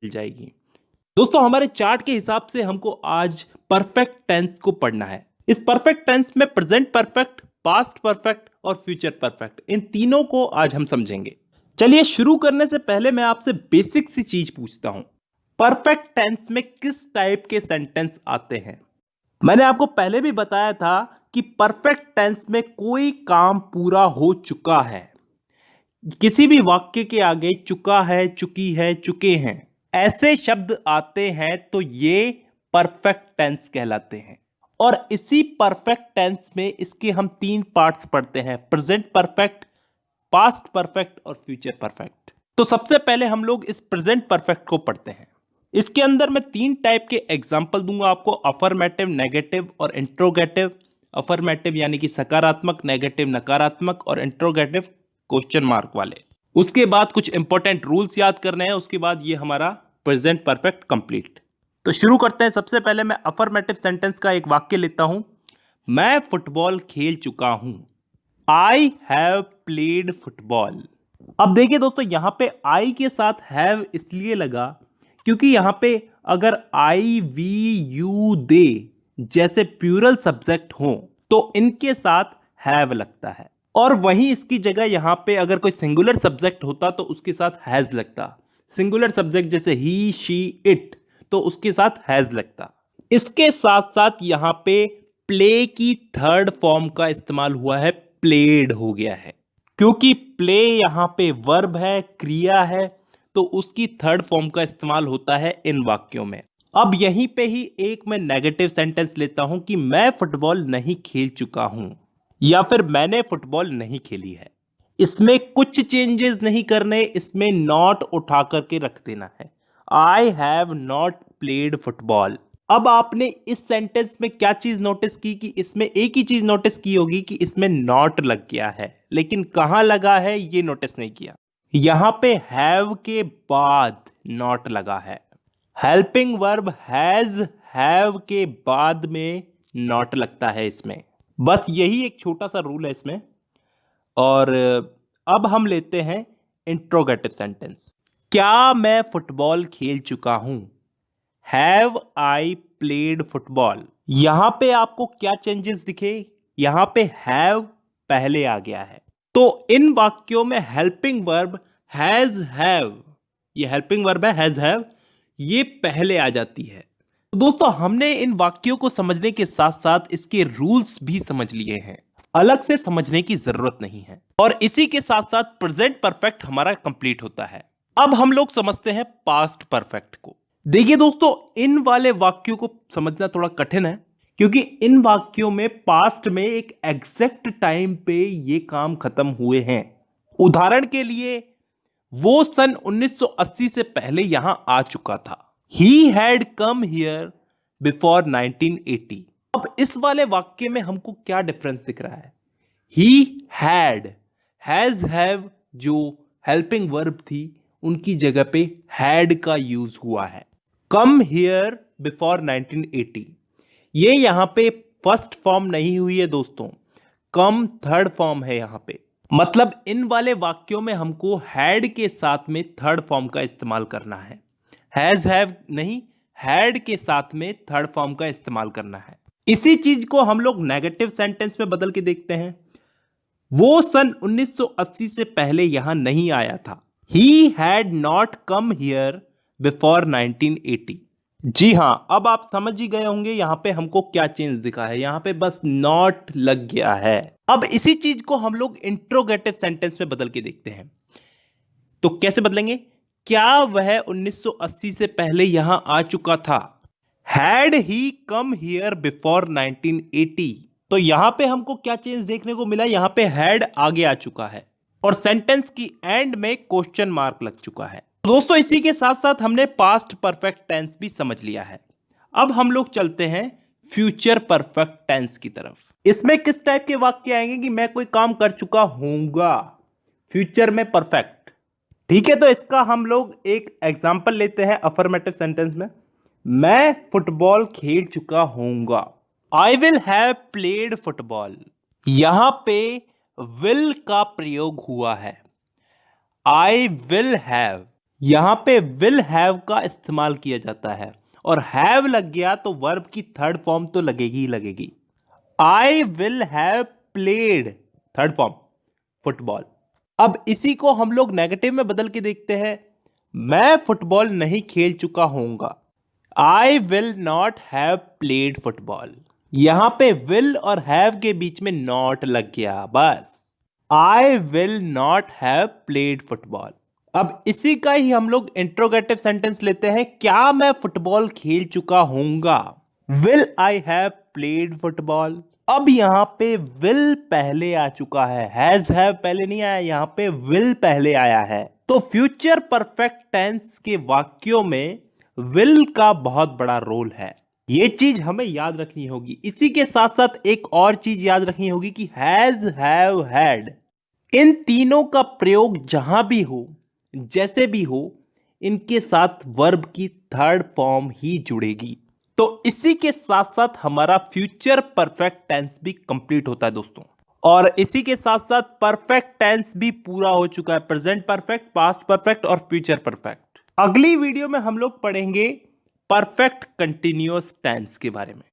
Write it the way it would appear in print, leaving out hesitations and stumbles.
मिल जाएगी। दोस्तों हमारे चार्ट के हिसाब से हमको आज परफेक्ट टेंस को पढ़ना है। इस परफेक्ट टेंस में प्रेजेंट परफेक्ट, पास्ट परफेक्ट और फ्यूचर परफेक्ट, इन तीनों को आज हम समझेंगे। चलिए शुरू करने से पहले मैं आपसे बेसिक सी चीज पूछता हूं। परफेक्ट टेंस में किस टाइप के सेंटेंस आते हैं? मैंने आपको पहले भी बताया था कि परफेक्ट टेंस में कोई काम पूरा हो चुका है। किसी भी वाक्य के आगे चुका है, चुकी है, चुके हैं, ऐसे शब्द आते हैं तो ये परफेक्ट टेंस कहलाते हैं। और इसी परफेक्ट टेंस में इसके हम तीन पार्ट्स पढ़ते हैं: प्रेजेंट परफेक्ट, पास्ट परफेक्ट और फ्यूचर परफेक्ट। तो सबसे पहले हम लोग इस प्रेजेंट परफेक्ट को पढ़ते हैं। इसके अंदर मैं तीन टाइप के एग्जाम्पल दूंगा आपको: अफर्मेटिव, नेगेटिव और इंट्रोगेटिव। अफर्मेटिव यानी कि सकारात्मक, नेगेटिव नकारात्मक और इंट्रोगेटिव क्वेश्चन मार्क वाले। उसके बाद कुछ इंपॉर्टेंट रूल्स याद करने हैं, उसके बाद ये हमारा प्रेजेंट परफेक्ट कंप्लीट। तो शुरू करते हैं। सबसे पहले मैं अफर्मेटिव सेंटेंस का एक वाक्य लेता हूं। मैं फुटबॉल खेल चुका हूं। I have played football. अब देखिए दोस्तों, यहां पे आई के साथ हैव इसलिए लगा क्योंकि यहां पे अगर आई, वी, यू, दे जैसे प्लूरल सब्जेक्ट हो तो इनके साथ हैव लगता है, और वहीं इसकी जगह यहां पे अगर कोई सिंगुलर सब्जेक्ट होता तो उसके साथ हैज लगता। सिंगुलर सब्जेक्ट जैसे ही, शी, इट, तो उसके साथ हैज लगता। इसके साथ साथ यहां पे प्ले की थर्ड फॉर्म का इस्तेमाल हुआ है, प्लेड हो गया है। क्योंकि प्ले यहां पे वर्ब है, क्रिया है, तो उसकी थर्ड फॉर्म का इस्तेमाल होता है इन वाक्यों में। अब यहीं पे ही एक मैं नेगेटिव सेंटेंस लेता हूं कि मैं फुटबॉल नहीं खेल चुका हूं, या फिर मैंने फुटबॉल नहीं खेली है। इसमें कुछ चेंजेस नहीं करने, इसमें नॉट उठा करके रख देना है। I have not played football. अब आपने इस सेंटेंस में क्या चीज नोटिस की कि इसमें एक ही चीज नोटिस की होगी कि इसमें नॉट लग गया है, लेकिन कहां लगा है ये नोटिस नहीं किया। यहां पे हैव के बाद नॉट लगा है। हेल्पिंग वर्ब हैज, हैव के बाद में नॉट लगता है इसमें। बस यही एक छोटा सा रूल है इसमें। और अब हम लेते हैं इंट्रोगेटिव सेंटेंस। क्या मैं फुटबॉल खेल चुका हूं? Have I played football. यहां पे आपको क्या चेंजेस दिखे? यहां पे हैव पहले आ गया है, तो इन वाक्यों में हेल्पिंग वर्ब हैज हैव, ये हेल्पिंग वर्ब है हैज हैव, ये पहले आ जाती है। तो दोस्तों हमने इन वाक्यों को समझने के साथ साथ इसके रूल्स भी समझ लिए हैं, अलग से समझने की जरूरत नहीं है। और इसी के साथ साथ प्रेजेंट परफेक्ट हमारा कंप्लीट होता है। अब हम लोग समझते हैं पास्ट परफेक्ट को। देखिए दोस्तों, इन वाले वाक्यों को समझना थोड़ा कठिन है, क्योंकि इन वाक्यों में पास्ट में एक एग्जैक्ट टाइम पे ये काम खत्म हुए हैं। उदाहरण के लिए, वो सन 1980 से पहले यहां आ चुका था। He had come here before 1980। अब इस वाले वाक्य में हमको क्या डिफरेंस दिख रहा है? ही हैड, हैज हैव जो हेल्पिंग वर्ब थी उनकी जगह पे हैड का यूज हुआ है। कम हियर बिफोर 1980, ये यहां पे फर्स्ट फॉर्म नहीं हुई है दोस्तों, कम थर्ड फॉर्म है यहां पे। मतलब इन वाले वाक्यों में हमको हैड के साथ में थर्ड फॉर्म का इस्तेमाल करना है, हैज हैव नहीं, हैड के साथ में थर्ड फॉर्म का इस्तेमाल करना है। इसी चीज को हम लोग नेगेटिव सेंटेंस में बदल के देखते हैं। वो सन 1980 से पहले यहां नहीं आया था। He had not come here before 1980। जी हां, अब आप समझ ही गए होंगे यहां पे हमको क्या चेंज दिखा है। यहां पे बस नॉट लग गया है। अब इसी चीज को हम लोग इंट्रोगेटिव सेंटेंस में बदल के देखते हैं। तो कैसे बदलेंगे? क्या वह 1980 से पहले यहां आ चुका था? Had he come here before 1980। तो यहां पे हमको क्या चेंज देखने को मिला? यहां पे हैड आगे आ चुका है और सेंटेंस की एंड में क्वेश्चन मार्क लग चुका है। दोस्तों इसी के साथ साथ हमने पास्ट परफेक्ट टेंस भी समझ लिया है। अब हम लोग चलते हैं फ्यूचर परफेक्ट टेंस की तरफ। इसमें किस टाइप के वाक्य आएंगे कि मैं कोई काम कर चुका हूंगा, फ्यूचर में परफेक्ट। ठीक है, तो इसका हम लोग एक एग्जांपल लेते हैं अफर्मेटिव सेंटेंस में। मैं फुटबॉल खेल चुका हूंगा। I will have played football. यहां पे विल का प्रयोग हुआ है। आई विल हैव, यहां पे विल हैव का इस्तेमाल किया जाता है और हैव लग गया तो वर्ब की थर्ड फॉर्म तो लगेगी ही लगेगी। आई will have played, third form football. अब इसी को हम लोग नेगेटिव में बदल के देखते हैं। मैं फुटबॉल नहीं खेल चुका होऊंगा। I will not have played football. यहां पे विल और हैव के बीच में नॉट लग गया बस। I will not have played football. अब इसी का ही हम लोग इंट्रोगेटिव सेंटेंस लेते हैं। क्या मैं फुटबॉल खेल चुका होऊंगा? Will I have played football. अब यहां पे विल पहले आ चुका है, हैज हैव पहले नहीं आया, यहां पे विल पहले आया है। तो फ्यूचर परफेक्ट टेंस के वाक्यों में विल का बहुत बड़ा रोल है। ये चीज हमें याद रखनी होगी। इसी के साथ साथ एक और चीज याद रखनी होगी कि हैज हैव हैड, इन तीनों का प्रयोग जहां भी हो, जैसे भी हो, इनके साथ वर्ब की थर्ड फॉर्म ही जुड़ेगी। तो इसी के साथ साथ हमारा फ्यूचर परफेक्ट टेंस भी कंप्लीट होता है दोस्तों। और इसी के साथ साथ परफेक्ट टेंस भी पूरा हो चुका है। प्रेजेंट परफेक्ट, पास्ट परफेक्ट और फ्यूचर परफेक्ट। अगली वीडियो में हम लोग पढ़ेंगे परफेक्ट कंटिन्यूअस टेंस के बारे में।